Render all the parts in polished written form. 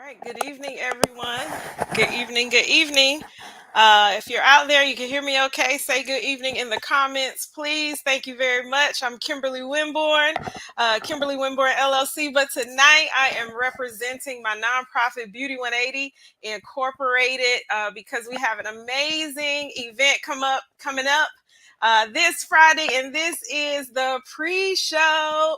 right. Good evening, everyone. Good evening. Good evening. If you're out there, you can hear me okay. Say good evening in the comments, please. Thank you very much. I'm Kimberly Winborn, Kimberly Winborn LLC. But tonight I am representing my nonprofit Beauty 180 Incorporated because we have an amazing event coming up this Friday, and this is the pre-show.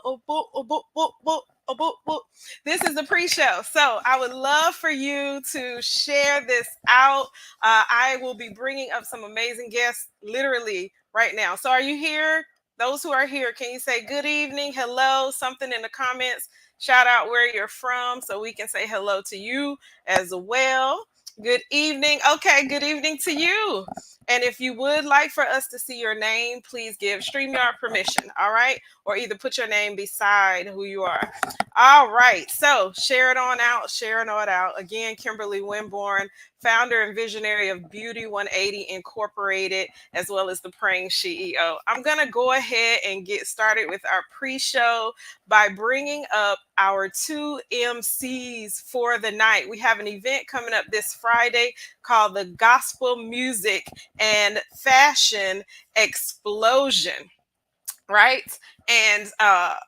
Oh, boop, oh, boop, boop, boop, oh, boop, boop. This is the pre-show, so I would love for you to share this out. I will be bringing up some amazing guests, literally right now. So, are you here? Those who are here, can you say good evening, hello, something in the comments? Shout out where you're from so we can say hello to you as well. Good evening. Okay, good evening to you. And if you would like for us to see your name, please give StreamYard permission, all right? Or either put your name beside who you are. All right, so share it on out, share it on out. Again, Kimberly Winborn, founder and visionary of Beauty 180 Incorporated, as well as the Praying CEO. I'm going to go ahead and get started with our pre-show by bringing up our two MCs for the night. We have an event coming up this Friday called the Gospel Music and Fashion Explosion, right? And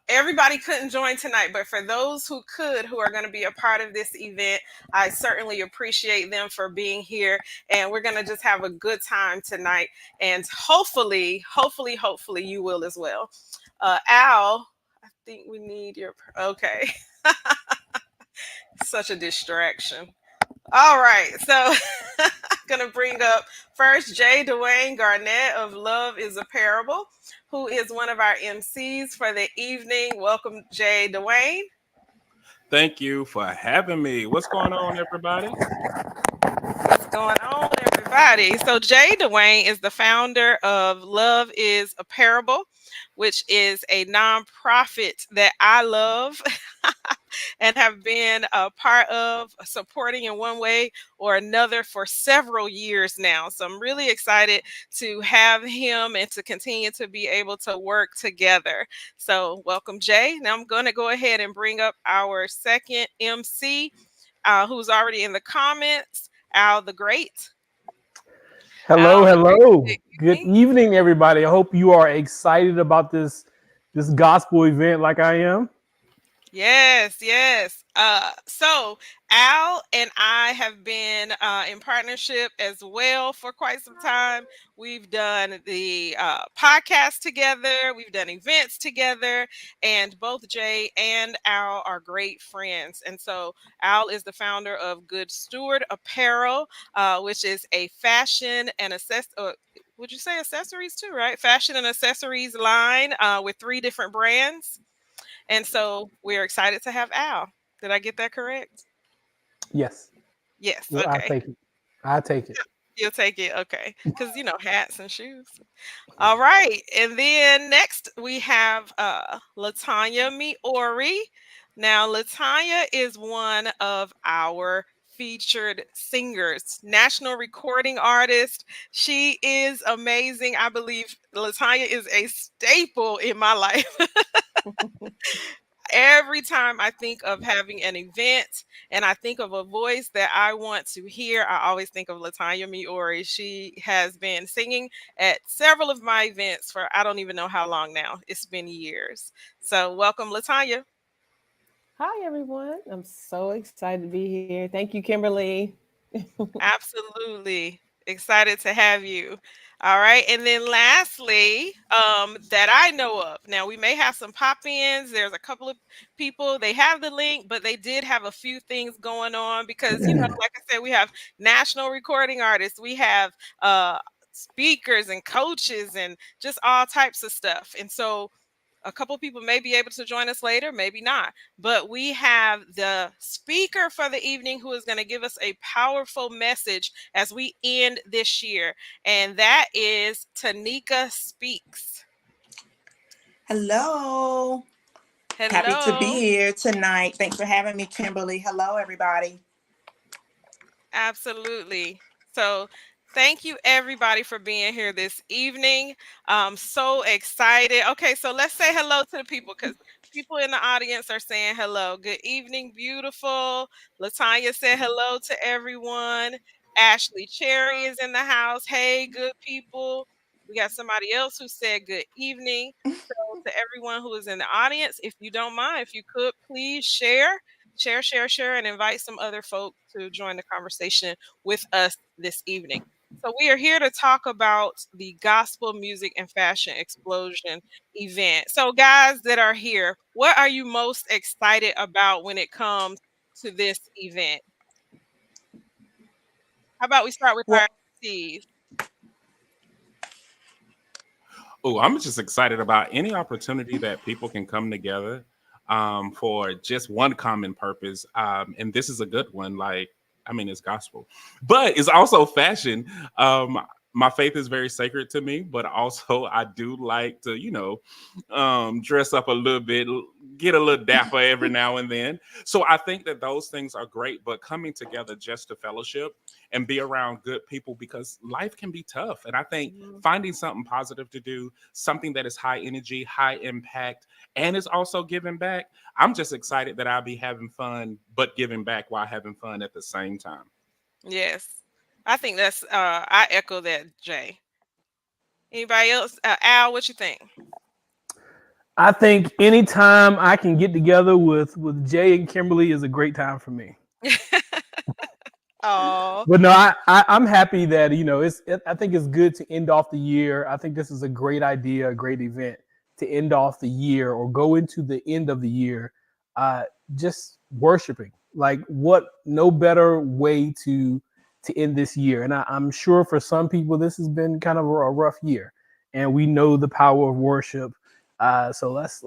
everybody couldn't join tonight, but for those who could, who are going to be a part of this event, I certainly appreciate them for being here. And we're going to just have a good time tonight. And hopefully, you will as well. Al, I think we need your. Okay. Such a distraction. All right, so I'm gonna bring up first Jay Dwayne Garnett of Love is a Parable, who is one of our MCs for the evening. Welcome, Jay Dwayne. Thank you for having me. What's going on, everybody? What's going on, everybody? So Jay Dwayne is the founder of Love is a Parable, which is a nonprofit that I love and have been a part of supporting in one way or another for several years now. So I'm really excited to have him and to continue to be able to work together. So welcome, Jay. Now I'm going to go ahead and bring up our second MC, who's already in the comments, Al the Great. Hello, Al the Great. hello. Good Good evening. evening, everybody. I hope you are excited about this gospel event like I am. Yes, yes. So Al and I have been in partnership as well for quite some time. We've done the podcast together, we've done events together, and both Jay and Al are great friends. And so Al is the founder of Good Steward Apparel, which is a fashion and would you say accessories too, right? Fashion and accessories line with three different brands. And so we're excited to have Al. Did I get that correct? Yes, Yes. I Okay. take it. I take it. You'll take it. Okay. Because, hats and shoes. All right. And then next we have Latanya Miori. Now, Latanya is one of our featured singers, national recording artist. She is amazing. I believe Latanya is a staple in my life. Every time I think of having an event and I think of a voice that I want to hear, I always think of Latanya Miori. She has been singing at several of my events for I don't even know how long now. It's been years. So welcome, Latanya. Hi, everyone. I'm so excited to be here. Thank you, Kimberly. Absolutely. Excited to have you. All right. And then lastly, that I know of. Now we may have some pop-ins. There's a couple of people, they have the link, but they did have a few things going on because, like I said, we have national recording artists, we have speakers and coaches and just all types of stuff. And so a couple people may be able to join us later, maybe not. But we have the speaker for the evening who is going to give us a powerful message as we end this year. And that is Tanika Speaks. Hello. Happy to be Hello. here tonight. Thanks for having me, Kimberly. Hello, everybody. Absolutely. So thank you everybody for being here this evening. I'm so excited. Okay, so let's say hello to the people because people in the audience are saying hello. Good evening, beautiful. Latanya said hello to everyone. Ashley Cherry is in the house. Hey, good people. We got somebody else who said good evening. So to everyone who is in the audience, if you don't mind, if you could please share, and invite some other folks to join the conversation with us this evening. So we are here to talk about the Gospel Music and Fashion Explosion event. So guys that are here, what are you most excited about when it comes to this event? How about we start with our Well, MCs? Oh, I'm just excited about any opportunity that people can come together for just one common purpose. And this is a good one. Like, I mean, it's gospel, but it's also fashion. My faith is very sacred to me, but also I do like to, dress up a little bit, get a little dapper every now and then. So I think that those things are great, but coming together just to fellowship and be around good people, because life can be tough. And I think finding something positive to do, something that is high energy, high impact, and is also giving back. I'm just excited that I'll be having fun, but giving back while having fun at the same time. Yes. I think that's I echo that, Jay. Anybody else? Al, what you think? I think anytime I can get together with Jay and Kimberly is a great time for me. Oh, But no, I'm happy that I think it's good to end off the year. I think this is a great idea, a great event to end off the year or go into the end of the year, just worshiping. Like, what no better way to end this year? And I'm sure for some people this has been kind of a rough year, and we know the power of worship. So let's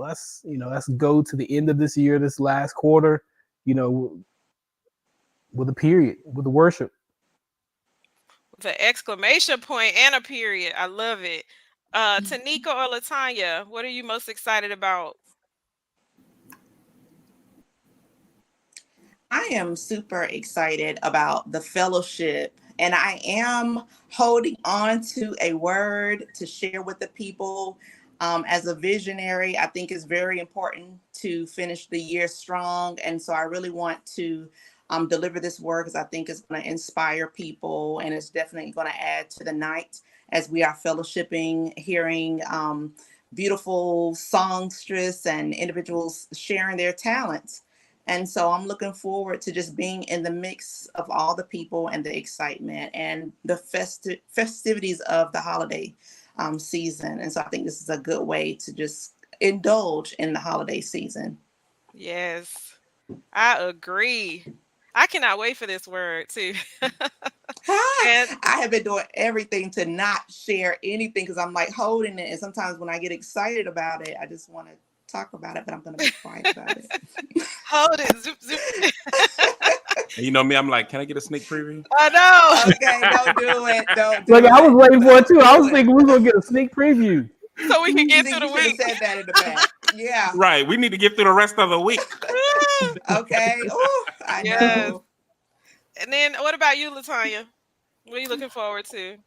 go to the end of this year, this last quarter, with a period, with the worship. the exclamation point and a period. I love it. Tanika or Latanya, what are you most excited about? I am super excited about the fellowship, and I am holding on to a word to share with the people. As a visionary, I think it's very important to finish the year strong. And so I really want to deliver this word because I think it's going to inspire people, and it's definitely going to add to the night as we are fellowshipping, hearing beautiful songstress and individuals sharing their talents. And so I'm looking forward to just being in the mix of all the people and the excitement and the festivities of the holiday season. And so I think this is a good way to just indulge in the holiday season. Yes, I agree. I cannot wait for this word too. And I have been doing everything to not share anything because I'm like holding it. And sometimes when I get excited about it, I just want to talk about it, but I'm going to be quiet about it. hold it, zoop, zoop. And you know me, I'm like, can I get a sneak preview? I know. Okay, don't do it. Don't do Like, it. I was waiting for it too. I was thinking we were gonna get a sneak preview. So we can get You through the should have week. said that in the back. Yeah. Right. We need to get through the rest of the week. Okay. Ooh, I Yes. know. And then what about you, Latanya? What are you looking forward to?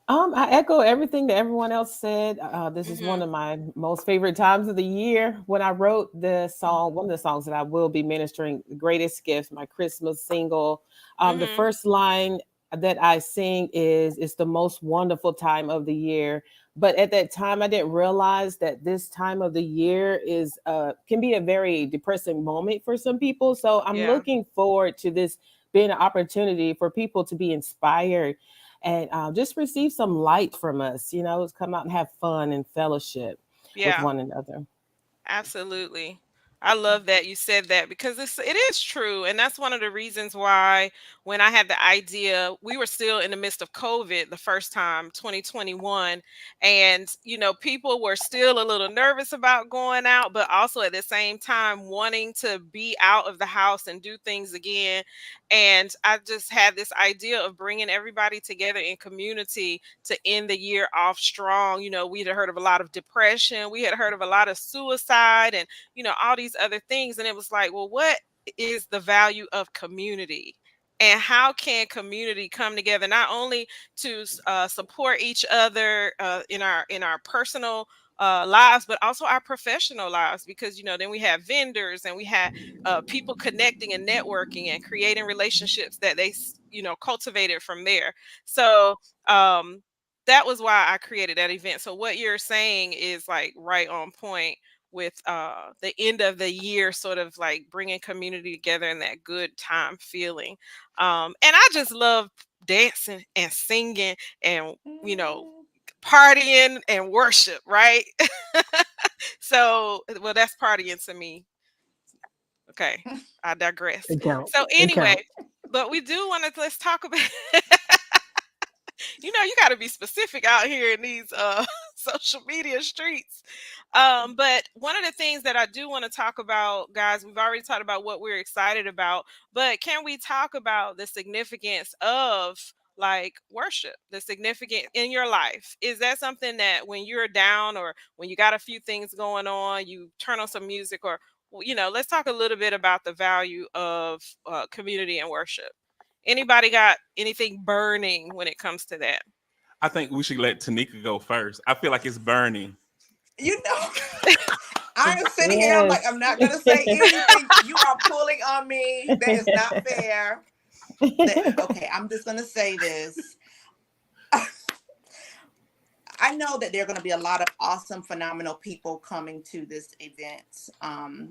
I echo everything that everyone else said. This is one of my most favorite times of the year. When I wrote the song, one of the songs that I will be ministering, "The Greatest Gift," my Christmas single, the first line that I sing is, "It's the most wonderful time of the year." But at that time, I didn't realize that this time of the year is can be a very depressing moment for some people. So I'm Yeah. looking forward to this being an opportunity for people to be inspired and just receive some light from us, come out and have fun and fellowship with Yeah. one another. Absolutely. I love that you said that because it is true. And that's one of the reasons why when I had the idea, we were still in the midst of COVID the first time, 2021. And, people were still a little nervous about going out, but also at the same time wanting to be out of the house and do things again. And I just had this idea of bringing everybody together in community to end the year off strong. We had heard of a lot of depression, we had heard of a lot of suicide, and all these other things. And it was like, well, what is the value of community? And how can community come together not only to support each other in our personal lives, but also our professional lives, because then we have vendors, and we have people connecting and networking and creating relationships that they cultivated from there. So that was why I created that event. So what you're saying is like right on point with the end of the year, sort of like bringing community together and that good time feeling. And I just love dancing and singing and partying and worship, right? So, well, that's partying to me. Okay, I digress. It counts. So It anyway, counts. but we do want to, let's talk about you got to be specific out here in these social media streets. But one of the things that I do want to talk about, guys, we've already talked about what we're excited about, but can we talk about the significance of like worship, the significance in your life? Is that something that when you're down or when you got a few things going on, you turn on some music, or let's talk a little bit about the value of community and worship. Anybody got anything burning when it comes to that? I think we should let Tanika go first. I feel like it's burning. I'm sitting here, I'm like, I'm not going to say anything. You are pulling on me. That is not fair. Okay, I'm just going to say this. I know that there are going to be a lot of awesome, phenomenal people coming to this event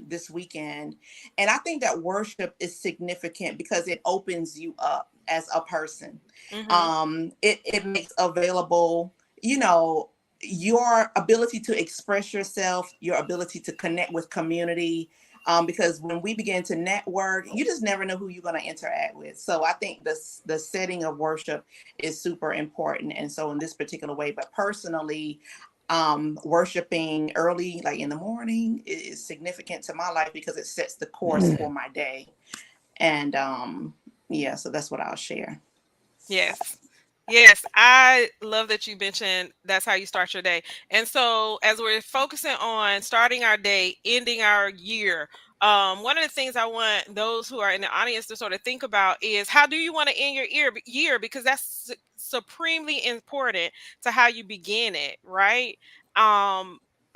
this weekend. And I think that worship is significant because it opens you up as a person. Mm-hmm. It makes available, your ability to express yourself, your ability to connect with community. Because when we begin to network, you just never know who you're going to interact with. So I think the setting of worship is super important. And so in this particular way, but personally, worshiping early, like in the morning, is significant to my life because it sets the course for my day. And so that's what I'll share. Yes, I love that you mentioned that's how you start your day. And so as we're focusing on starting our day, ending our year, one of the things I want those who are in the audience to sort of think about is, how do you want to end your year? Because that's supremely important to how you begin it, right?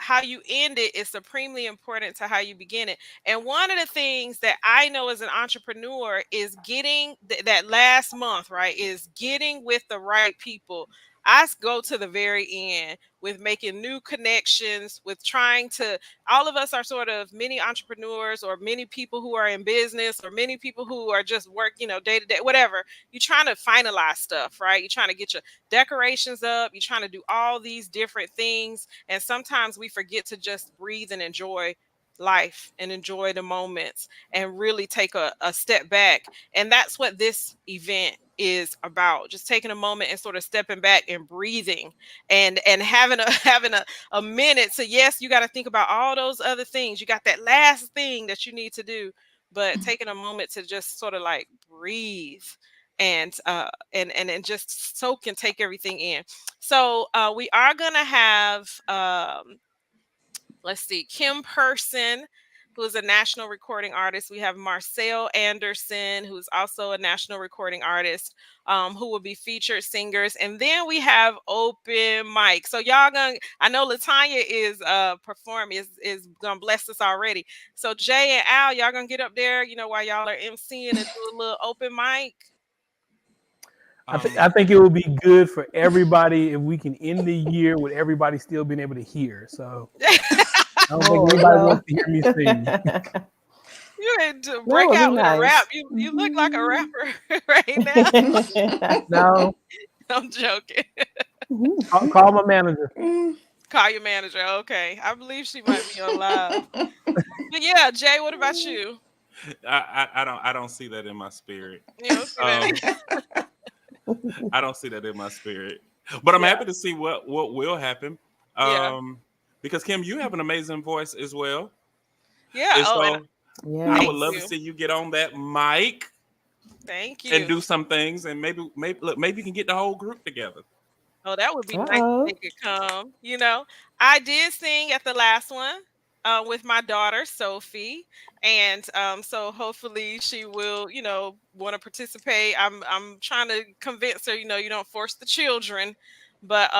How you end it is supremely important to how you begin it. And one of the things that I know as an entrepreneur is getting that last month, right, is getting with the right people. I go to the very end with making new connections, with trying to, all of us are sort of many entrepreneurs or many people who are in business or many people who are just work, day to day, whatever. You're trying to finalize stuff, right? You're trying to get your decorations up. You're trying to do all these different things. And sometimes we forget to just breathe and enjoy life and enjoy the moments and really take a step back. And that's what this event is about, just taking a moment and sort of stepping back and breathing and having a minute to, yes, you got to think about all those other things. You got that last thing that you need to do, but taking a moment to just sort of like breathe and just soak and take everything in. So we are gonna have let's see, Kim Person, who is a national recording artist. We have Marcel Anderson, who's also a national recording artist, who will be featured singers. And then we have open mic. So y'all I know Latanya is performing, is gonna bless us already. So Jay and Al, y'all gonna get up there, while y'all are emceeing and do a little open mic. I think it would be good for everybody if we can end the year with everybody still being able to hear. So I don't think anybody wants to hear me sing. You had to break out with a rap. You look like a rapper right now. No, I'm joking. Call my manager. Call your manager. Okay, I believe she might be on live. But yeah, Jay, what about you? I don't see that in my spirit. You don't see that. I don't see that in my spirit, but I'm happy to see what will happen. Because Kim, you have an amazing voice as well. Yeah. And so I would Thank love you. to see you get on that mic. Thank you. And do some things, and maybe you can get the whole group together. Oh, that would be nice if they could come. I did sing at the last one with my daughter Sophie, and so hopefully she will, want to participate. I'm trying to convince her. You don't force the children, but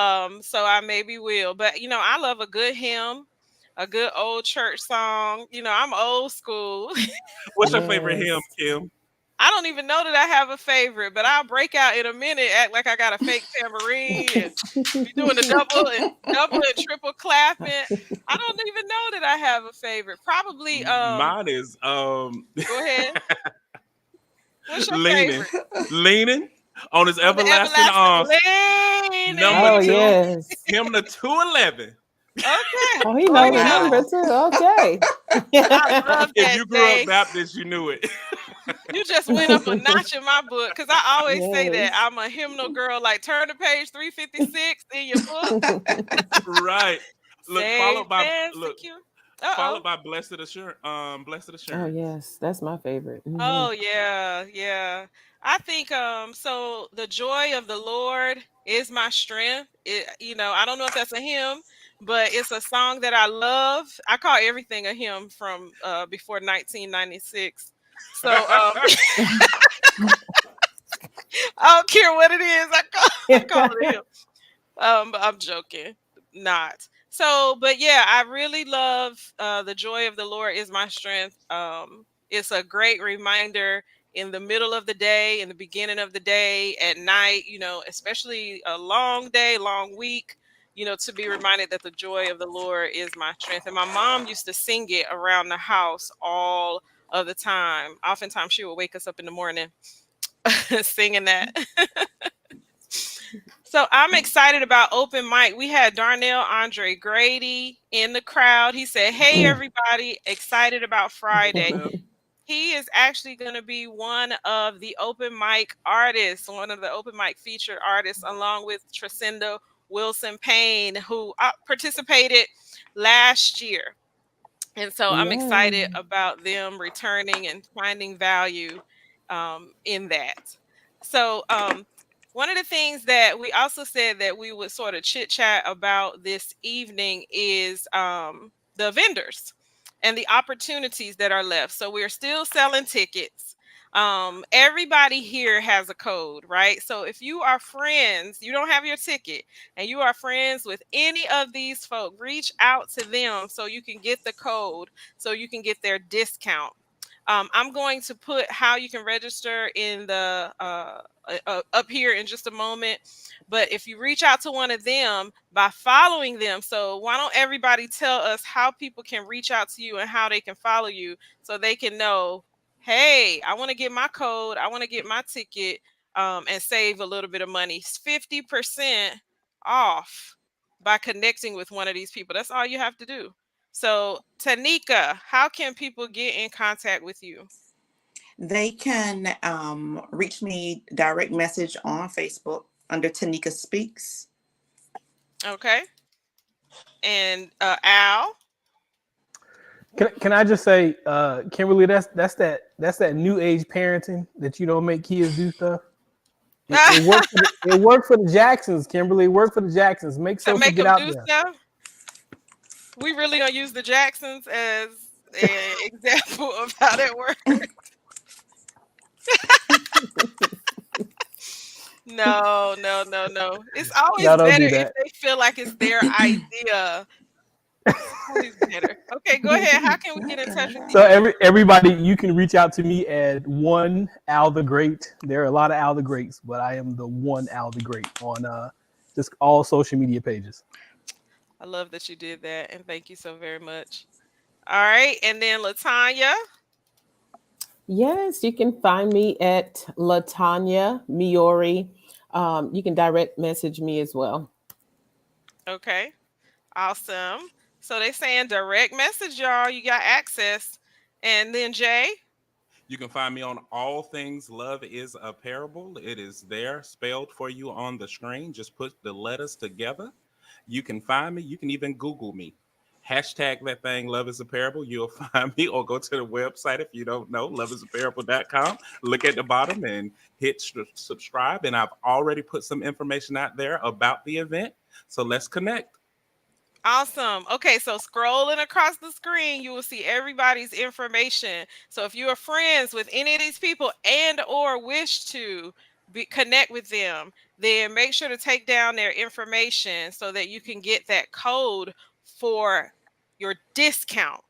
so I maybe will. But I love a good hymn, a good old church song. I'm old school. What's your favorite hymn, Yes. Kim? I don't even know that I have a favorite, but I'll break out in a minute, act like I got a fake tambourine, and be doing the double and triple clapping. I don't even know that I have a favorite. Probably Mine is go ahead. What's your leaning, favorite? leaning on his On the everlasting arms. everlasting Number Oh, leaning. 2, yes. hymn to 211. Okay. Oh, he Oh, know he the knows. number too. Okay. I love If that, you grew up Jay. Baptist, you knew it. You just went up a notch in my book, because I always say that Yes. I'm a hymnal girl. Like, turn to page 356 in your book. Right. Look, Safe and secure. followed Uh-oh. by blessed assurance. Blessed Oh, assurance. yes. That's my favorite. Mhm. Oh yeah, yeah. I think so the joy of the Lord is my strength. I don't know if that's a hymn, but it's a song that I love. I call everything a hymn from before 1996. So I don't care what it is. I call it a hymn. But I'm joking. Not. So, but yeah, I really love the joy of the Lord is my strength. It's a great reminder in the middle of the day, in the beginning of the day, at night, especially a long day, long week, to be reminded that the joy of the Lord is my strength. And my mom used to sing it around the house all of the time. Oftentimes she would wake us up in the morning singing that. So I'm excited about open mic. We had Darnell Andre Grady in the crowd. He said, "Hey everybody, excited about Friday." Well, He is actually going to be one of the open mic artists, one of the open mic featured artists, along with Tresenda Wilson Payne, who participated last year. And so I'm Yeah. excited about them returning and finding value in that. So one of the things that we also said that we would sort of chit chat about this evening is the vendors and the opportunities that are left. So we're still selling tickets. Everybody here has a code, right? So if you are friends, you don't have your ticket, and you are friends with any of these folk, reach out to them so you can get the code, so you can get their discount. I'm going to put how you can register in the up here in just a moment. But if you reach out to one of them by following them, so why don't everybody tell us how people can reach out to you and how they can follow you so they can know, hey, I want to get my code, I want to get my ticket, and save a little bit of money. It's 50% off by connecting with one of these people. That's all you have to do. So, Tanika, how can people get in contact with you? They can reach me direct message on Facebook under Tanika Speaks. Okay. And Al? Can I just say, Kimberly, that's that new age parenting that you don't make kids do stuff. It worked for the Jacksons, Kimberly. It worked for the Jacksons. Make To Sophie make get them out do there. stuff? We really gonna use the Jacksons as an example of how that works? No. It's always No, don't better do if that. they feel like it's their idea. It's always better. Okay, go ahead. How can we get in touch with So you? everybody, you can reach out to me at one Al the Great. There are a lot of Al the Greats, but I am the one Al the Great on just all social media pages. I love that you did that, and thank you so very much. All right, and then Latanya. Yes, you can find me at Latanya Miori. You can direct message me as well. Okay, awesome. So they saying direct message, y'all. You got access. And then Jay. you can find me on all things Love is a Parable. It is there spelled for you on the screen. Just put the letters together. You can find me. You can even Google me. Hashtag that thing, Love is a Parable. You'll find me, or go to the website if you don't know, loveisaparable.com. Look at the bottom and hit subscribe. And I've already put some information out there about the event. So let's connect. Awesome. Okay, so scrolling across the screen, you will see everybody's information. So if you are friends with any of these people and or wish to connect with them, then make sure to take down their information so that you can get that code for your discount.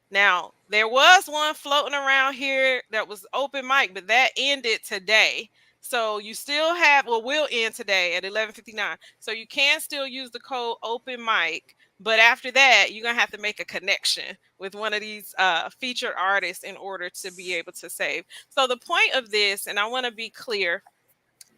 Now, there was one floating around here that was open mic, but that ended today. So you still have, well, will end today at 11:59. So you can still use the code open mic, but after that, you're gonna have to make a connection with one of these featured artists in order to be able to save. So the point of this, and I want to be clear,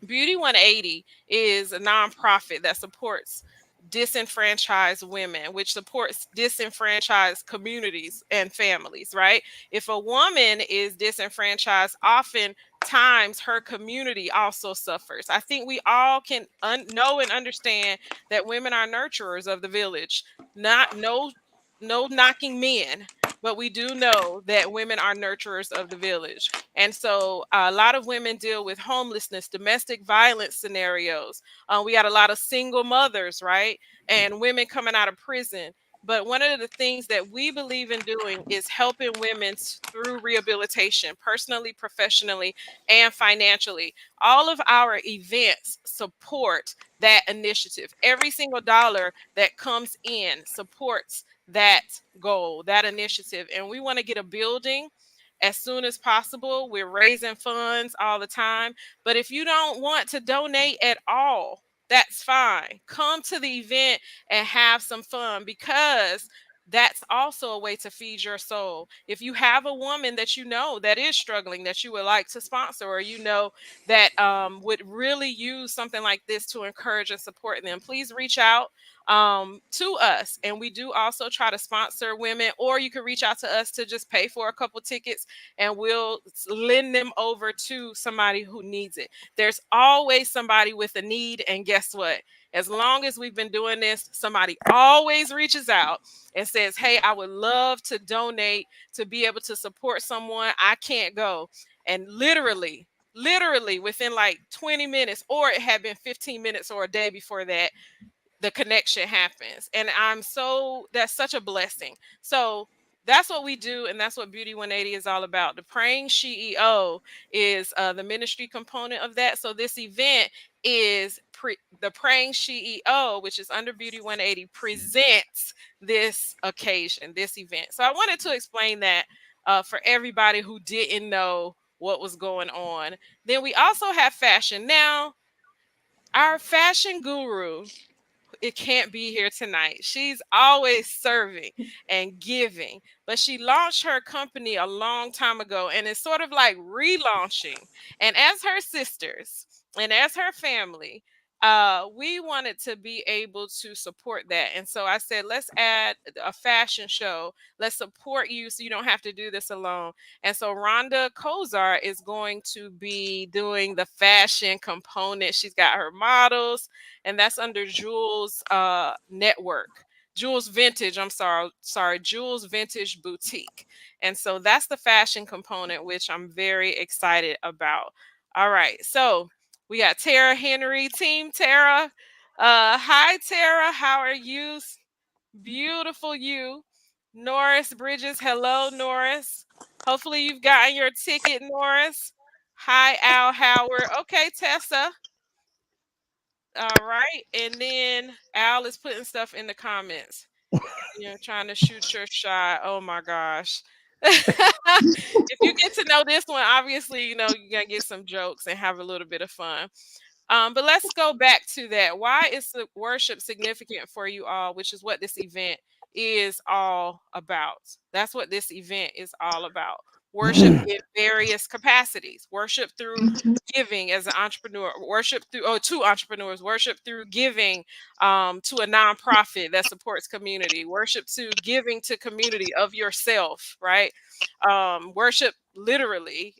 Beauty 180 is a nonprofit that supports disenfranchised women, which supports disenfranchised communities and families, right? If a woman is disenfranchised, oftentimes her community also suffers. I think we all can know and understand that women are nurturers of the village. Not no knocking men, but we do know that women are nurturers of the village. And so a lot of women deal with homelessness, domestic violence scenarios. We got a lot of single mothers, right? And women coming out of prison. But one of the things that we believe in doing is helping women through rehabilitation, personally, professionally, and financially. All of our events support that initiative. Every single dollar that comes in supports that goal, that initiative. And we want to get a building as soon as possible. We're raising funds all the time. But if you don't want to donate at all, that's fine. Come to the event and have some fun, because that's also a way to feed your soul. If you have a woman that you know that is struggling, that you would like to sponsor, or you know that would really use something like this to encourage and support them, please reach out to us. And we do also try to sponsor women, or you can reach out to us to just pay for a couple tickets and we'll lend them over to somebody who needs it. There's always somebody with a need. And guess what? As long as we've been doing this, somebody always reaches out and says, hey, I would love to donate to be able to support someone. I can't go. And literally within like 20 minutes, or it had been 15 minutes or a day before that, the connection happens. And that's such a blessing. So that's what we do, and that's what Beauty 180 is all about. The Praying CEO is the ministry component of that. So this event is the Praying CEO, which is under Beauty 180, presents this occasion, this event. So I wanted to explain that for everybody who didn't know what was going on. Then we also have fashion. Now, our fashion guru, it can't be here tonight. She's always serving and giving, but she launched her company a long time ago, and it's sort of like relaunching. And as her sisters and as her family, we wanted to be able to support that. And so I said, let's add a fashion show. Let's support you so you don't have to do this alone. And so Rhonda Kozar is going to be doing the fashion component. She's got her models, and that's under Jules Network. Jules Vintage, Jules Vintage Boutique. And so that's the fashion component, which I'm very excited about. All right, so we got Tara Henry, Team Tara. Hi, Tara. How are you? Beautiful you. Norris Bridges. Hello, Norris. Hopefully you've gotten your ticket, Norris. Hi, Al Howard. Okay, Tessa. All right. And then Al is putting stuff in the comments. Trying to shoot your shot. Oh my gosh. If you get to know this one, obviously, you're going to get some jokes and have a little bit of fun. But let's go back to that. Why is the worship significant for you all, which is what this event is all about? That's what this event is all about. Worship in various capacities. Worship through giving as an entrepreneur. Worship through to entrepreneurs. Worship through giving to a nonprofit that supports community. Worship to giving to community of yourself, right? Worship literally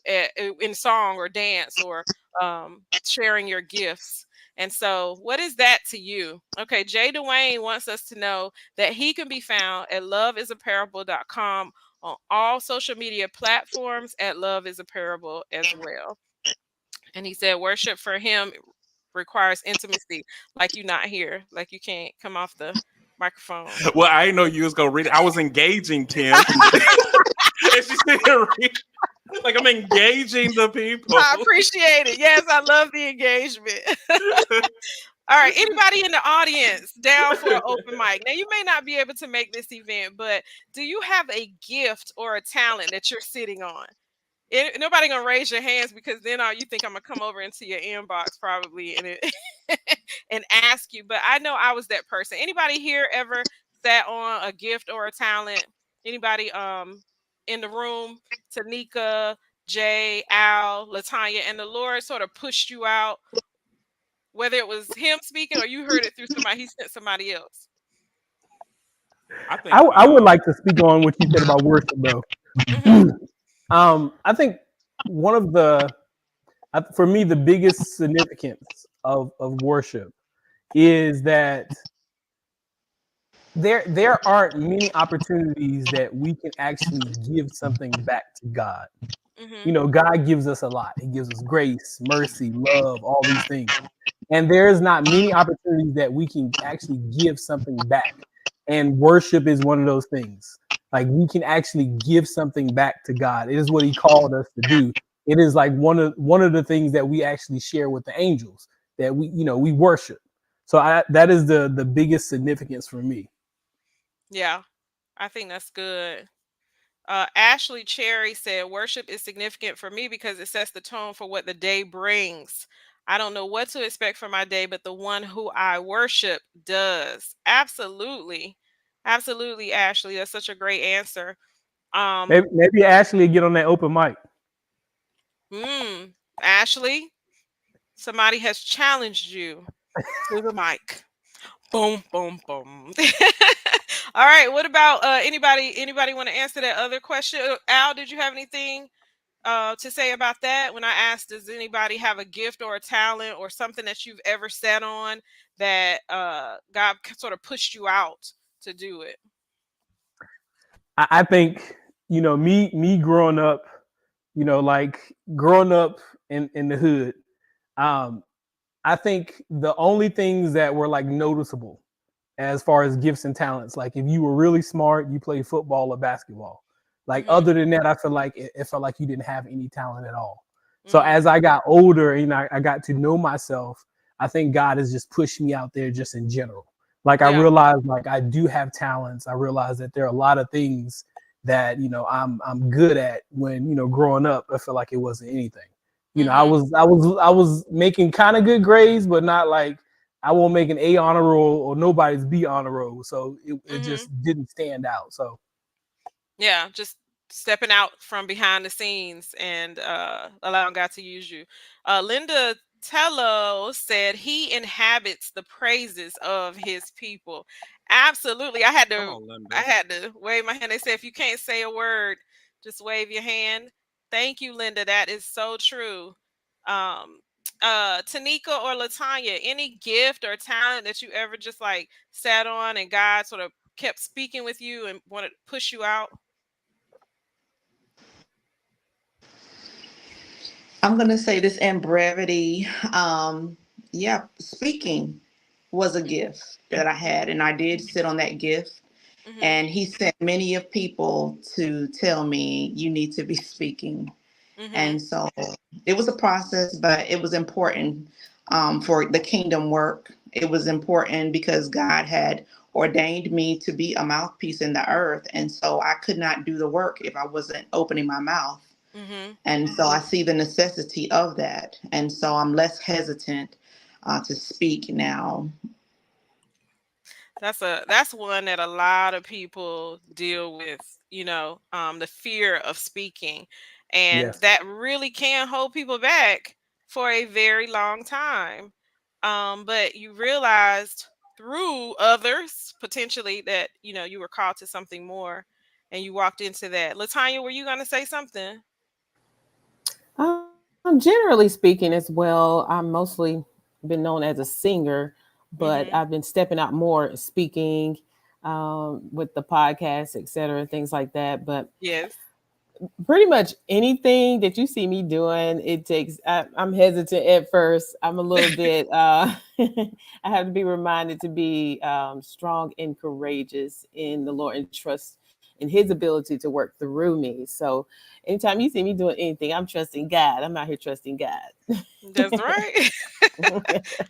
in song or dance or sharing your gifts. And so what is that to you? Okay, Jay Dwayne wants us to know that he can be found at loveisaparable.com, on all social media platforms at Love is a Parable as well. And he said worship for him requires intimacy, like you not here, like you can't come off the microphone. Well, I didn't know you was gonna read it. I was engaging Tim. And she didn't read. Like I'm engaging the people. I appreciate it. Yes, I love the engagement. All right, anybody in the audience down for an open mic? Now, you may not be able to make this event, but do you have a gift or a talent that you're sitting on? Nobody gonna raise your hands because then you think I'm gonna come over into your inbox probably and ask you. But I know I was that person. Anybody here ever sat on a gift or a talent? Anybody in the room? Tanika, Jay, Al, Latanya, and the Lord sort of pushed you out, whether it was him speaking or you heard it through somebody, he sent somebody else. I would like to speak on what you said about worship, though. I think one of for me, the biggest significance of worship is that there aren't many opportunities that we can actually give something back to God. You know, God gives us a lot. He gives us grace, mercy, love, all these things. And there's not many opportunities that we can actually give something back. And worship is one of those things. Like we can actually give something back to God. It is what he called us to do. It is like one of the things that we actually share with the angels, that we worship. So that is the biggest significance for me. Yeah, I think that's good. Ashley Cherry said, worship is significant for me because it sets the tone for what the day brings. I don't know what to expect for my day, but the one who I worship does. Absolutely. Absolutely, Ashley. That's such a great answer. Maybe Ashley get on that open mic. Ashley, somebody has challenged you to the mic. Boom, boom, boom. All right. What about anybody want to answer that other question? Al, did you have anything to say about that? When I asked, does anybody have a gift or a talent or something that you've ever sat on that God sort of pushed you out to do it? I think, me growing up, like growing up in the hood, I think the only things that were like noticeable as far as gifts and talents, like if you were really smart, you played football or basketball. Like other than that, I feel like it felt like you didn't have any talent at all. So as I got older and I got to know myself, I think God has just pushed me out there just in general. Like I realized like I do have talents. I realized that there are a lot of things that, I'm good at when, growing up, I feel like it wasn't anything. I was making kind of good grades, but not like I won't make an A honor roll or nobody's B honor roll. So it just didn't stand out. So yeah, just stepping out from behind the scenes and allowing God to use you. Linda Tello said he inhabits the praises of his people. Absolutely. I had to wave my hand. They said if you can't say a word, just wave your hand. Thank you, Linda. That is so true. Tanika or Latanya, any gift or talent that you ever just like sat on and God sort of kept speaking with you and wanted to push you out? I'm going to say this in brevity. Speaking was a gift that I had, and I did sit on that gift. And he sent many of people to tell me, you need to be speaking. And so it was a process, but it was important for the kingdom work. It was important because God had ordained me to be a mouthpiece in the earth. And so I could not do the work if I wasn't opening my mouth. And so I see the necessity of that. And so I'm less hesitant to speak now. That's one that a lot of people deal with, the fear of speaking. And that really can hold people back for a very long time. But you realized through others potentially that, you were called to something more and you walked into that. Latanya, were you going to say something? Generally speaking as well, I'm mostly been known as a singer, but I've been stepping out more speaking with the podcast, et cetera, things like that. But yes, pretty much anything that you see me doing, it takes, I'm hesitant at first. I'm a little bit, I have to be reminded to be strong and courageous in the Lord and trust and his ability to work through me. So anytime you see me doing anything, I'm trusting God. I'm out here trusting God. That's right.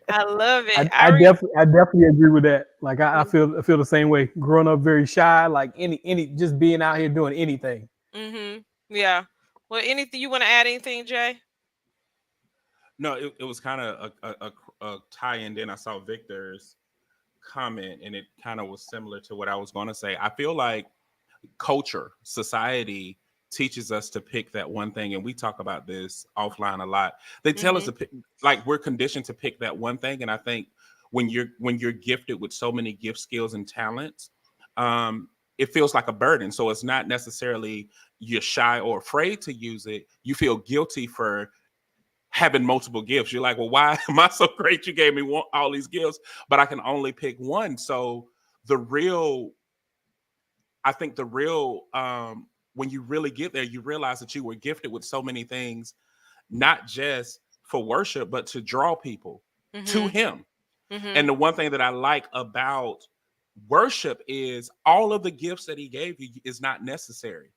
I love it. I definitely agree with that. Like I feel the same way. Growing up very shy, like any just being out here doing anything. Yeah. Well, anything you want to add? Anything, Jay? No, it was kind of a tie in. Then I saw Victor's comment, and it kind of was similar to what I was going to say. I feel like culture, society teaches us to pick that one thing, and we talk about this offline a lot. They tell us to pick, like we're conditioned to pick that one thing, and I think when you're gifted with so many gift skills and talents, it feels like a burden. So it's not necessarily you're shy or afraid to use it. You feel guilty for having multiple gifts. You're like, well, why am I so great? You gave me all these gifts, but I can only pick one. So I think the real, when you really get there, you realize that you were gifted with so many things, not just for worship, but to draw people to him. And the one thing that I like about worship is all of the gifts that he gave you is not necessary,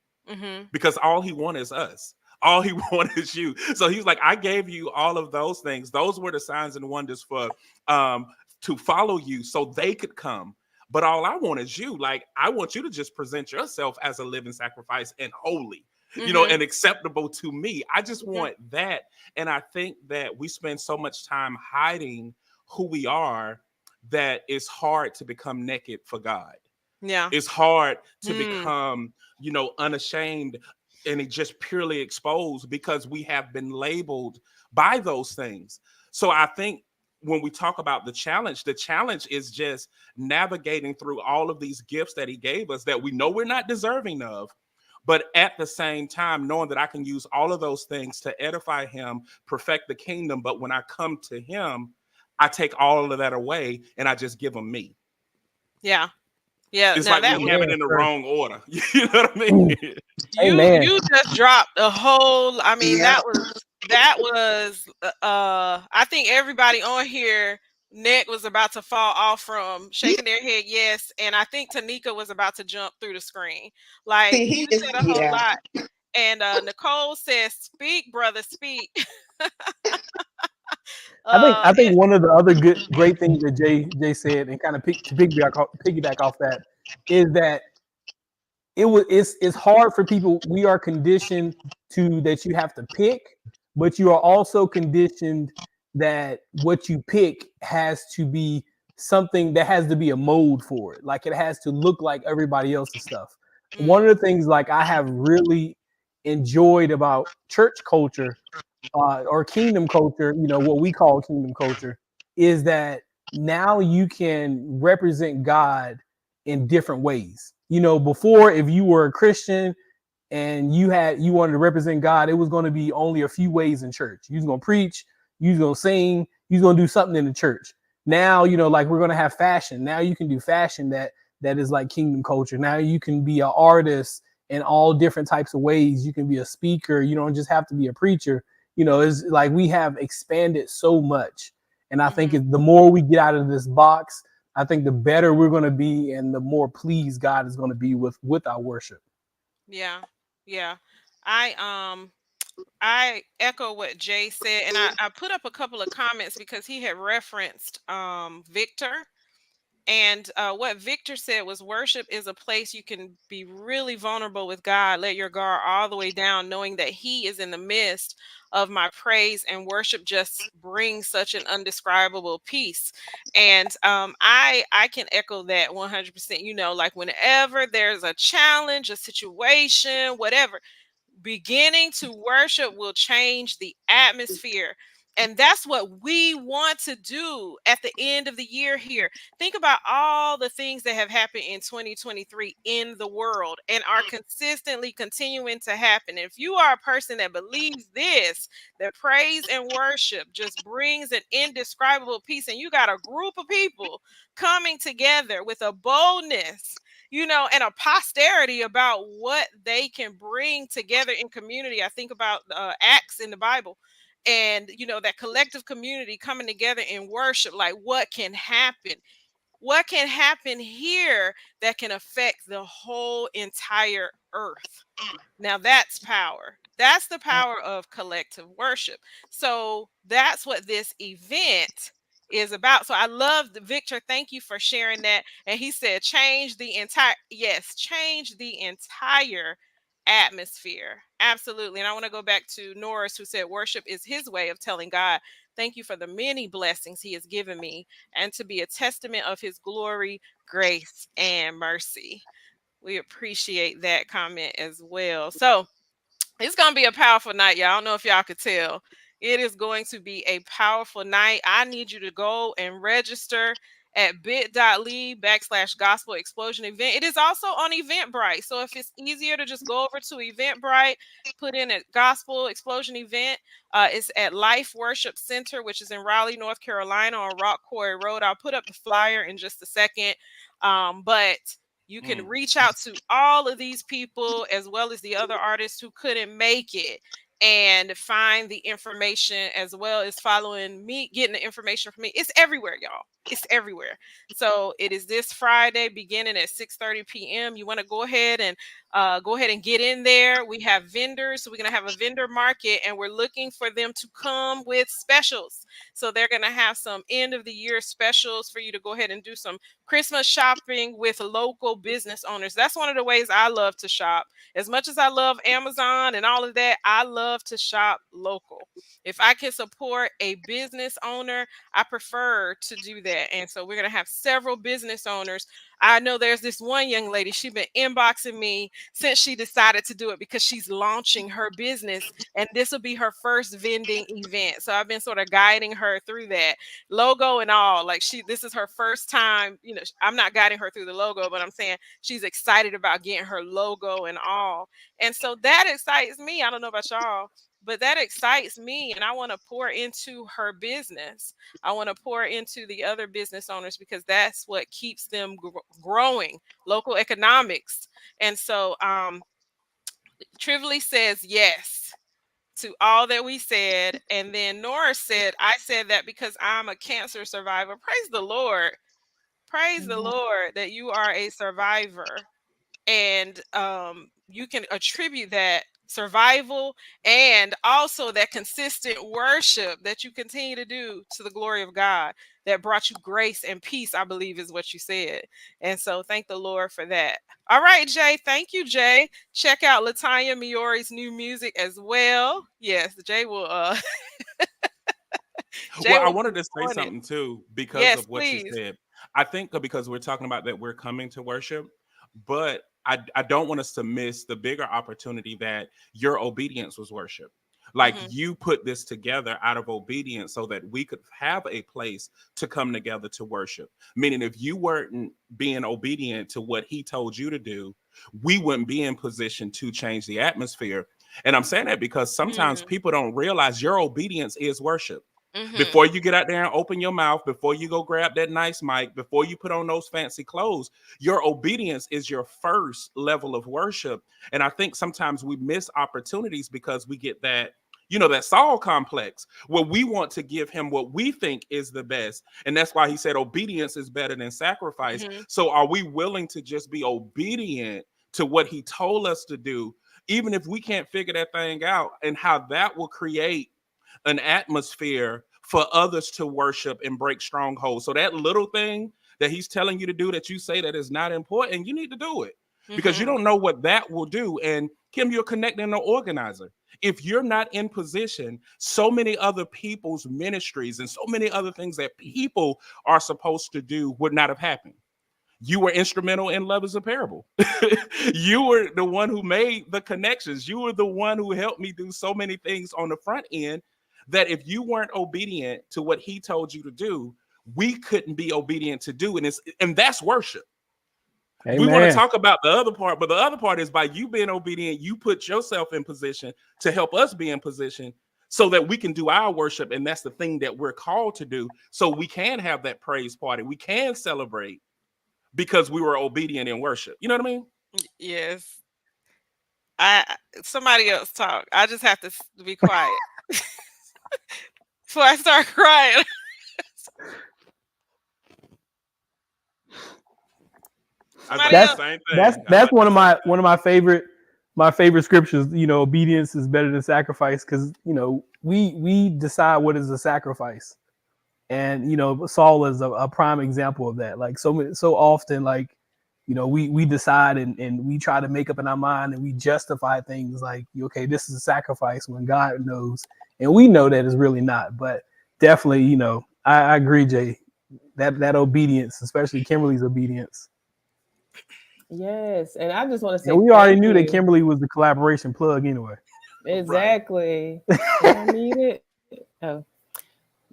because all he wanted is us. All he wanted is you. So he's like, I gave you all of those things. Those were the signs and wonders for to follow you so they could come. But all I want is you. Like, I want you to just present yourself as a living sacrifice and holy, and acceptable to me. I just want that. And I think that we spend so much time hiding who we are that it's hard to become naked for God. Yeah. It's hard to become, unashamed and it just purely exposed, because we have been labeled by those things. So I think when we talk about the challenge is just navigating through all of these gifts that he gave us that we know we're not deserving of, but at the same time, knowing that I can use all of those things to edify him, perfect the kingdom. But when I come to him, I take all of that away and I just give him me. Yeah. Yeah. It's now like we have it in the wrong order. You know what I mean? You just dropped a whole, I mean, that was I think everybody on here neck was about to fall off from shaking their head yes, and I think Tanika was about to jump through the screen. Like, you said a whole lot. And Nicole says, speak, brother, speak. I think one of the other great things that Jay said, and kind of piggyback off that, is that it's hard for people. We are conditioned to that you have to pick, but you are also conditioned that what you pick has to be something that has to be a mold for it. Like, it has to look like everybody else's stuff. One of the things, like, I have really enjoyed about church culture or kingdom culture, what we call kingdom culture, is that now you can represent God in different ways. Before, if you were a Christian and you wanted to represent God, it was going to be only a few ways in church. You was going to preach, you was going to sing, you was going to do something in the church. Now, like, we're going to have fashion. Now you can do fashion that is like kingdom culture. Now you can be an artist in all different types of ways. You can be a speaker. You don't just have to be a preacher. It's like we have expanded so much. And I think the more we get out of this box, I think the better we're going to be and the more pleased God is going to be with our worship. Yeah. I echo what Jay said, and I put up a couple of comments because he had referenced Victor. And what Victor said was, worship is a place you can be really vulnerable with God. Let your guard all the way down, knowing that he is in the midst of my praise, and worship just brings such an undescribable peace. And I can echo that 100%. Like, whenever there's a challenge, a situation, whatever, beginning to worship will change the atmosphere. And that's what we want to do at the end of the year here. Think about all the things that have happened in 2023 in the world and are consistently continuing to happen. If you are a person that believes this, that praise and worship just brings an indescribable peace, and you got a group of people coming together with a boldness, and a posterity about what they can bring together in community. I think about Acts in the Bible, and that collective community coming together in worship, like what can happen. what can happen here that can affect the whole entire earth? Now that's power. That's the power of collective worship. So that's what this event is about. So I love Victor. Thank you for sharing that. And he said, change the entire, yes, change the entire atmosphere. Absolutely. And I want to go back to Norris, who said worship is his way of telling God, thank you for the many blessings he has given me, and to be a testament of his glory, grace, and mercy. We appreciate that comment as well. So it's going to be a powerful night, y'all. I don't know if y'all could tell. It is going to be a powerful night. I need you to go and register at bit.ly/gospel explosion event. It is also on Eventbrite. So if it's easier to just go over to Eventbrite, put in a gospel explosion event. It's at Life Worship Center, which is in Raleigh, North Carolina on Rock Quarry Road. I'll put up the flyer in just a second. But you can reach out to all of these people as well as the other artists who couldn't make it, and find the information, as well as following me, getting the information from me. It's everywhere, y'all. It's everywhere. So it is this Friday beginning at 6:30 p.m. You want to go ahead and get in there. We have vendors. So we're going to have a vendor market, and we're looking for them to come with specials. So they're going to have some end of the year specials for you to go ahead and do some Christmas shopping with local business owners. That's one of the ways I love to shop. As much as I love Amazon and all of that, I love to shop local. If I can support a business owner, I prefer to do that. And so we're going to have several business owners. I know there's this one young lady, she's been inboxing me since she decided to do it, because she's launching her business and this will be her first vending event. So I've been sort of guiding her through that, logo and all. Like, this is her first time, you know, I'm not guiding her through the logo, but I'm saying she's excited about getting her logo and all. And so that excites me. I don't know about y'all, but that excites me, and I want to pour into her business. I want to pour into the other business owners, because that's what keeps them growing, local economics. And so Trively says yes to all that we said. And then Nora said, I said that because I'm a cancer survivor. Praise the Lord. Praise the Lord that you are a survivor. And you can attribute that survival and also that consistent worship that you continue to do to the glory of God that brought you grace and peace, I believe is what you said. And so thank the Lord for that. All right, Jay. Thank you, Jay. Check out Latanya Miori's new music as well. Yes, Jay will Well, I wanted to say something too, because of what please. you said. I think because we're talking about that we're coming to worship, but I don't want us to miss the bigger opportunity that your obedience was worship. Like, you put this together out of obedience so that we could have a place to come together to worship. Meaning, if you weren't being obedient to what he told you to do, we wouldn't be in position to change the atmosphere. And I'm saying that because sometimes people don't realize your obedience is worship. Before you get out there and open your mouth, before you go grab that nice mic, before you put on those fancy clothes, your obedience is your first level of worship. And I think sometimes we miss opportunities because we get that, you know, that Saul complex where we want to give him what we think is the best. And that's why he said obedience is better than sacrifice. So are we willing to just be obedient to what he told us to do, even if we can't figure that thing out, and how that will create an atmosphere for others to worship and break strongholds? So that little thing that he's telling you to do that you say that is not important, you need to do it, because you don't know what that will do. And Kim, you're connecting the organizer. If you're not in position, so many other people's ministries and so many other things that people are supposed to do would not have happened. You were instrumental in Love is a Parable. You were the one who made the connections. You were the one who helped me do so many things on the front end that if you weren't obedient to what he told you to do, we couldn't be obedient to do. And that's worship. Amen. We want to talk about the other part, but the other part is by you being obedient, you put yourself in position to help us be in position so that we can do our worship. And that's the thing that we're called to do. So we can have that praise party. We can celebrate because we were obedient in worship. You know what I mean? Yes. Somebody else talk. I just have to be quiet before I start crying. Somebody the else. same thing. That's one of my favorite scriptures. You know, obedience is better than sacrifice, because you know we decide what is a sacrifice, and you know Saul is a prime example of that. Like so often, like you know we decide and we try to make up in our mind and we justify things like, okay, this is a sacrifice, when God knows and we know that it's really not. But definitely, you know, I agree, Jay, that obedience, especially Kimberly's obedience. Yes, and I just want to And say we already thank knew that you. Kimberly was the collaboration plug anyway. Exactly. When I need it. Oh.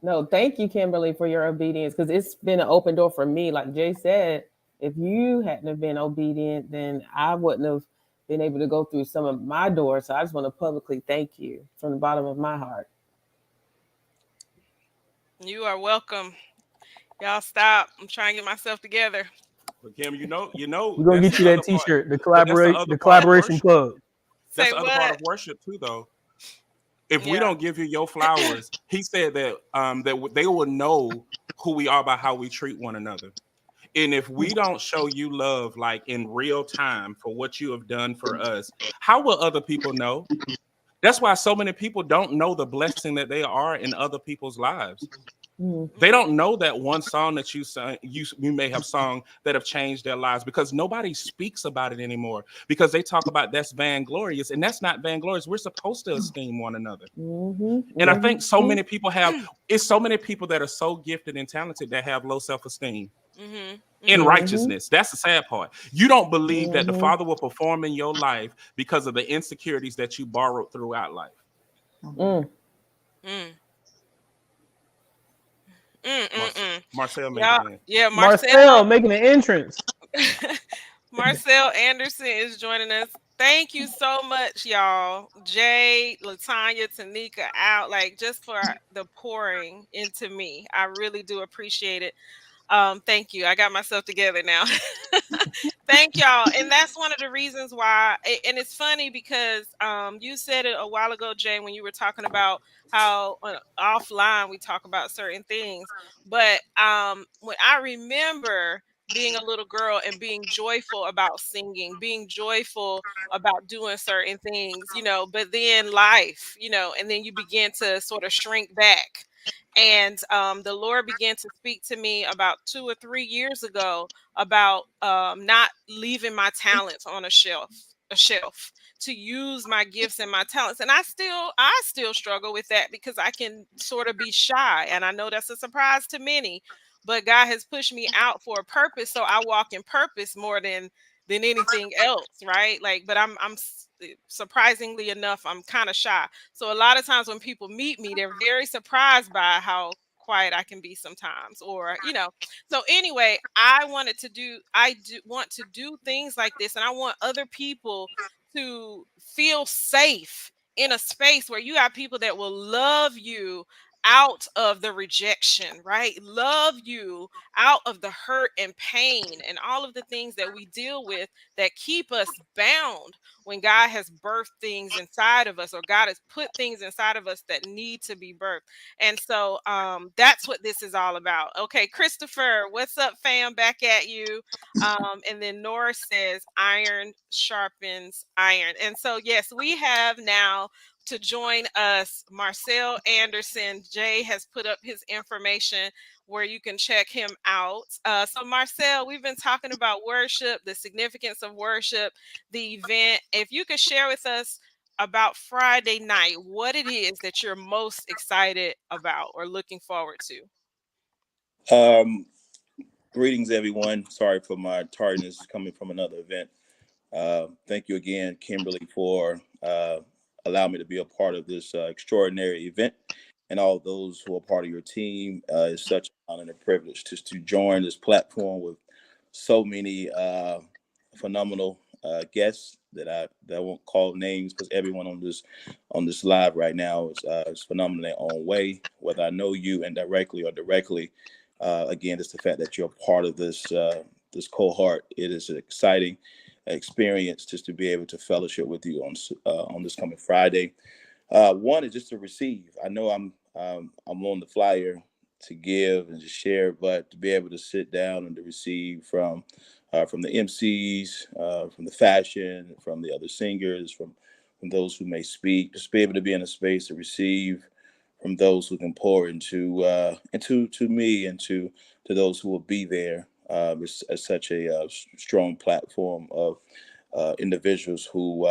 No, thank you, Kimberly, for your obedience, because it's been an open door for me. Like Jay said, if you hadn't have been obedient, then I wouldn't have been able to go through some of my doors. So I just want to publicly thank you from the bottom of my heart. You are welcome. Y'all stop. I'm trying to get myself together. But Kim, We're gonna that's get the you that other part. T-shirt, But that's the other the part of collaboration worship. plug. That's Say the other part what? of worship too, though. If we Yeah. don't give you your flowers, he said that they will know who we are by how we treat one another. And if we don't show you love like in real time for what you have done for us, how will other people know? That's why so many people don't know the blessing that they are in other people's lives. They don't know that one song that you sung, you may have sung that have changed their lives, because nobody speaks about it anymore, because they talk about that's vainglorious, and that's not vainglorious. We're supposed to esteem one another. And I think so many people so many people that are so gifted and talented that have low self-esteem in righteousness. That's the sad part. You don't believe that the Father will perform in your life because of the insecurities that you borrowed throughout life. Marcel made it in. Yeah, Marcel making an entrance. Marcel Anderson is joining us. Thank you so much, y'all. Jay, Latanya, Tanika out, like, just for the pouring into me. I really do appreciate it. Thank you. I got myself together now. Thank y'all. And that's one of the reasons why, and it's funny because you said it a while ago, Jay, when you were talking about how offline we talk about certain things. But when I remember being a little girl and being joyful about singing, being joyful about doing certain things, you know, but then life, you know, and then you begin to sort of shrink back. And the Lord began to speak to me about 2 or 3 years ago about not leaving my talents on a shelf, to use my gifts and my talents. And I still struggle with that, because I can sort of be shy, and I know that's a surprise to many, but God has pushed me out for a purpose, so I walk in purpose more than anything else, right? Like, but I'm surprisingly enough, I'm kind of shy. So a lot of times when people meet me, they're very surprised by how quiet I can be sometimes, or you know. So anyway, I do want to do things like this, and I want other people to feel safe in a space where you have people that will love you out of the rejection, right? Love you out of the hurt and pain and all of the things that we deal with that keep us bound, when God has birthed things inside of us, or God has put things inside of us that need to be birthed. And so that's what this is all about. Okay, Christopher, what's up, fam? Back at you. And then Nora says, iron sharpens iron. And so, yes, we have now to join us Marcel Anderson. Jay has put up his information where you can check him out. So, Marcel, we've been talking about worship, the significance of worship, the event. If you could share with us about Friday night, what it is that you're most excited about or looking forward to. Greetings, everyone. Sorry for my tardiness coming from another event. Thank you again, Kimberly, for allowing me to be a part of this extraordinary event, and all those who are part of your team. It's such an honor and a privilege just to join this platform with so many phenomenal guests that I won't call names, because everyone on this live right now is phenomenal in their own way, whether I know you indirectly or directly. Again, just the fact that you're a part of this cohort, it is an exciting experience just to be able to fellowship with you on this coming Friday. One is just to receive. I know I'm on the flyer to give and to share, but to be able to sit down and to receive from from the MCs, from the fashion, from the other singers, from those who may speak. Just be able to be in a space to receive from those who can pour into to me and to those who will be there. It's such a strong platform of individuals who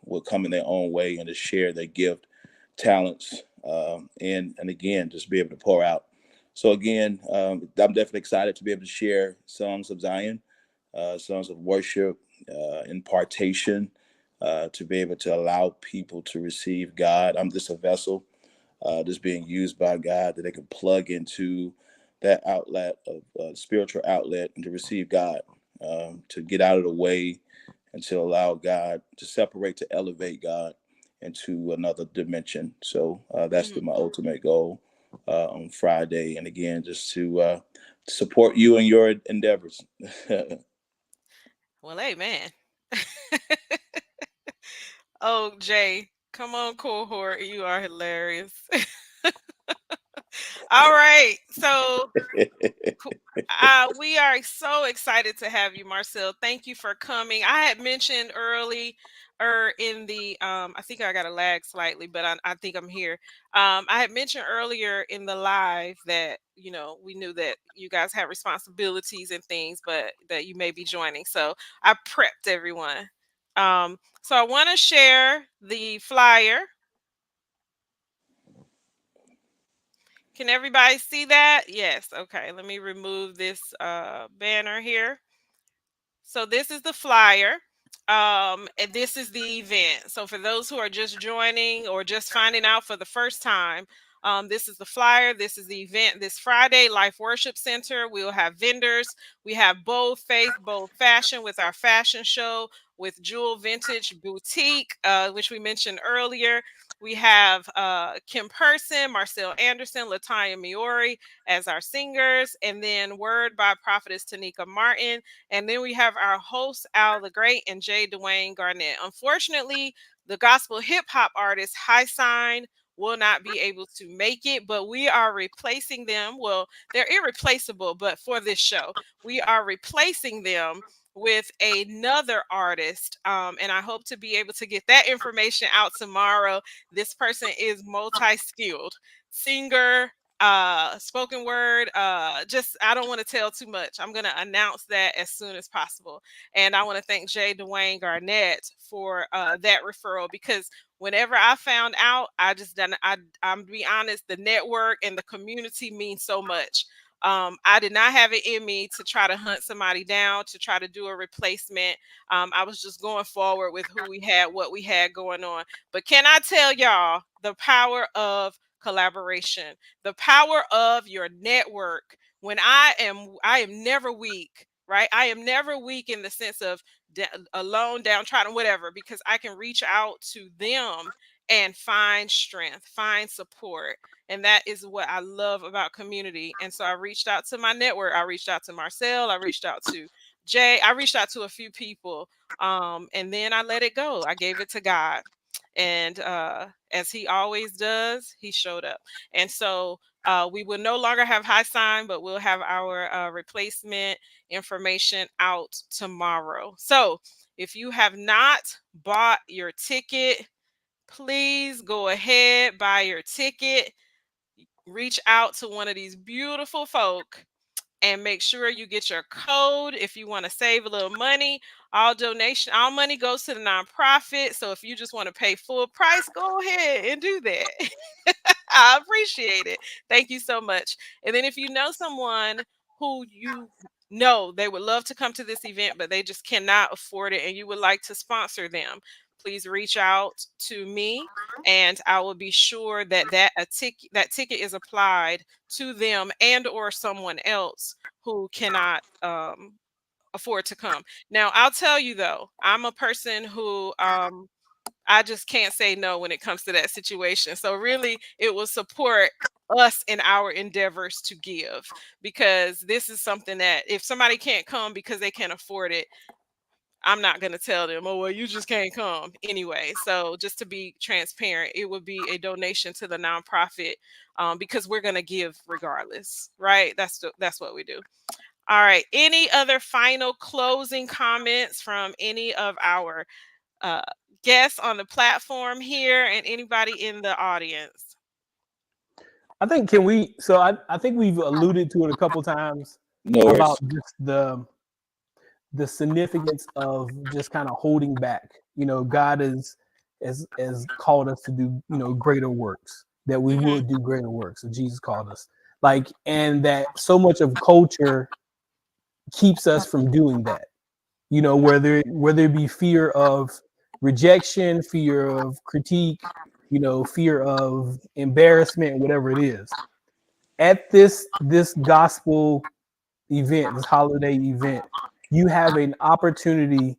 will come in their own way and to share their gift, talents, and again, just be able to pour out. So again, I'm definitely excited to be able to share songs of Zion, songs of worship, impartation, to be able to allow people to receive God. I'm just a vessel, just being used by God that they can plug into that outlet of spiritual outlet and to receive God, to get out of the way and to allow God to separate, to elevate God into another dimension. So that's my ultimate goal on Friday. And again, just to support you in your endeavors. Well, amen. Oh, Jay, come on, cohort. You are hilarious. All right. So we are so excited to have you, Marcel. Thank you for coming. I had mentioned early in the I think I got a lag slightly, but I think I'm here. I had mentioned earlier in the live that we knew that you guys had responsibilities and things, but that you may be joining. So I prepped everyone. So I want to share the flyer. Can everybody see that? Yes. Okay. Let me remove this banner here. So this is the flyer. And this is the event. So for those who are just joining or just finding out for the first time, this is the flyer. This is the event this Friday, Life Worship Center. We'll have vendors. We have Bold Faith, Bold Fashion with our fashion show with Jewel Vintage Boutique, which we mentioned earlier. We have Kim Person, Marcel Anderson, Latanya Miori as our singers, and then Word by Prophetess Tanika Martin. And then we have our host, Al the Great, and Jay Dwayne Garnett. Unfortunately, the gospel hip hop artist High Sign will not be able to make it, but we are replacing them. Well, they're irreplaceable, but for this show, we are replacing them with another artist. And I hope to be able to get that information out tomorrow. This person is multi-skilled singer, spoken word, just I don't want to tell too much. I'm going to announce that as soon as possible. And I want to thank Jay Dwayne Garnett for that referral, because whenever I found out, I'm to be honest, the network and the community means so much. I did not have it in me to try to hunt somebody down to try to do a replacement. I was just going forward with who we had, what we had going on. But can I tell y'all the power of collaboration, the power of your network? When I am never weak, right? I am never weak in the sense of alone, downtrodden, whatever, because I can reach out to them and find strength, find support. And that is what I love about community. And so I reached out to my network. I reached out to Marcel. I reached out to Jay. I reached out to a few people. And then I let it go. I gave it to God. And as he always does, he showed up. And so we will no longer have High Sign, but we'll have our replacement information out tomorrow. So if you have not bought your ticket, please go ahead, buy your ticket, reach out to one of these beautiful folk, and make sure you get your code if you want to save a little money. All money goes to the nonprofit. So if you just want to pay full price, go ahead and do that. I appreciate it. Thank you so much. And then if you know someone who you know they would love to come to this event, but they just cannot afford it, and you would like to sponsor them, please reach out to me, and I will be sure that that ticket is applied to them and or someone else who cannot afford to come. Now, I'll tell you though, I'm a person who I just can't say no when it comes to that situation. So really, it will support us in our endeavors to give, because this is something that if somebody can't come because they can't afford it, I'm not going to tell them, oh, well, you just can't come anyway. So just to be transparent, it would be a donation to the nonprofit, because we're going to give regardless, right? That's what we do. All right. Any other final closing comments from any of our guests on the platform here and anybody in the audience? I think I think we've alluded to it a couple times No worries. about just the significance of just kind of holding back. God has called us to do, greater works, that we would do greater works. So Jesus called us, and that so much of culture keeps us from doing that. Whether it be fear of rejection, fear of critique, fear of embarrassment, whatever it is. At this gospel event, this holiday event, you have an opportunity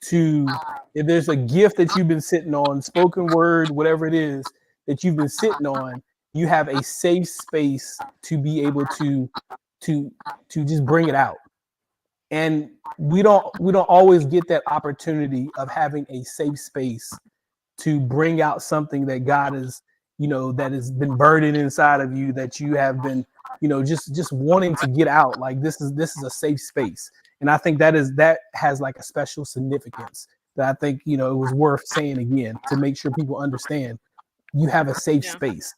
to, if there's a gift that you've been sitting on, spoken word, whatever it is that you've been sitting on, you have a safe space to be able to just bring it out. And we don't always get that opportunity of having a safe space to bring out something that God is, that has been burning inside of you, that you have been, just wanting to get out. Like this is a safe space. And I think that has like a special significance that I think, it was worth saying again to make sure people understand you have a safe space.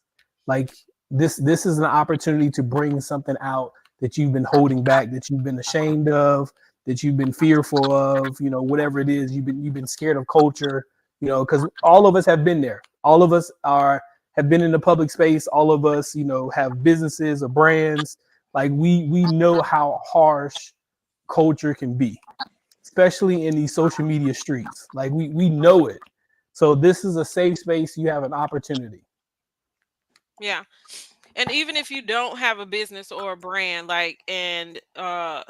Like this is an opportunity to bring something out that you've been holding back, that you've been ashamed of, that you've been fearful of, whatever it is, you've been scared of culture, because all of us have been there. All of us have been in the public space. All of us, have businesses or brands. Like we know how harsh culture can be, especially in these social media streets. Like we know it. So this is a safe space. You have an opportunity. Yeah. And even if you don't have a business or a brand, a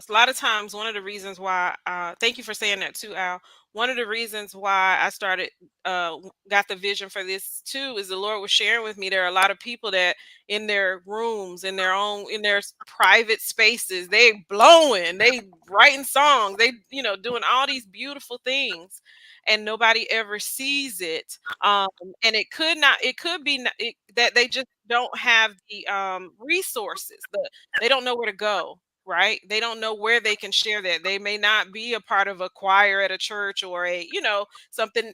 lot of times, one of the reasons why, thank you for saying that too, Al. One of the reasons why I started, got the vision for this too, is the Lord was sharing with me, there are a lot of people that in their rooms, in their private spaces, they blowing, they writing songs, they, doing all these beautiful things, and nobody ever sees it. And it could be that they just don't have the resources. They don't know where to go, right? They don't know where they can share that. They may not be a part of a choir at a church or something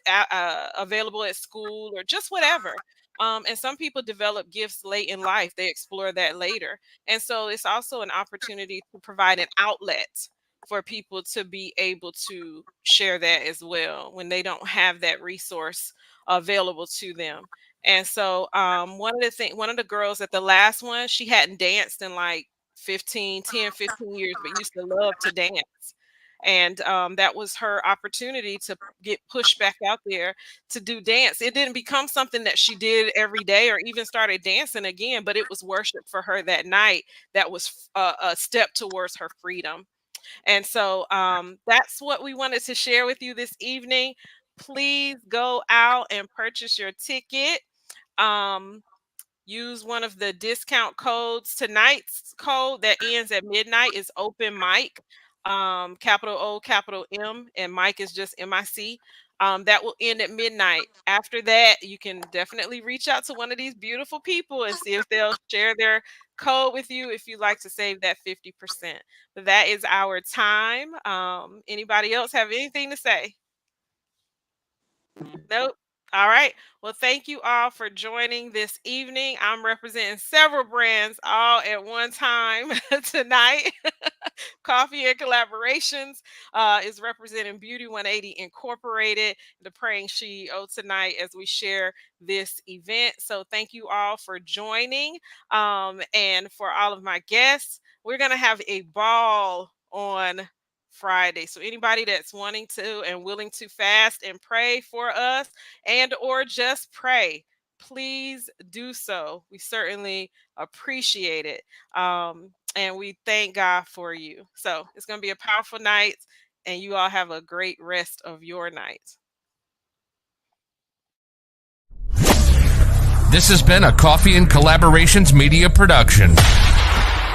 available at school or just whatever. And some people develop gifts late in life. They explore that later. And so it's also an opportunity to provide an outlet for people to be able to share that as well when they don't have that resource available to them. And so one of the girls at the last one, she hadn't danced in like 15 years, but used to love to dance. And that was her opportunity to get pushed back out there to do dance. It didn't become something that she did every day or even started dancing again, but it was worship for her that night. That was a step towards her freedom. And so that's what we wanted to share with you this evening. Please go out and purchase your ticket. Use one of the discount codes. Tonight's code that ends at midnight is open mic, capital O, capital M, and Mike is just MIC. That will end at midnight. After that, you can definitely reach out to one of these beautiful people and see if they'll share their code with you if you'd like to save that 50%. But that is our time. Anybody else have anything to say? Nope. All right. Well, thank you all for joining this evening. I'm representing several brands all at one time tonight. Coffee and Collaborations is representing Beauty 180 Incorporated, the Praying CEO tonight as we share this event. So thank you all for joining. And for all of my guests, we're going to have a ball on Friday. So anybody that's wanting to and willing to fast and pray for us and or just pray, please do so. We certainly appreciate it. And we thank God for you. So it's going to be a powerful night, and you all have a great rest of your night. This has been a Coffee and Collaborations media production.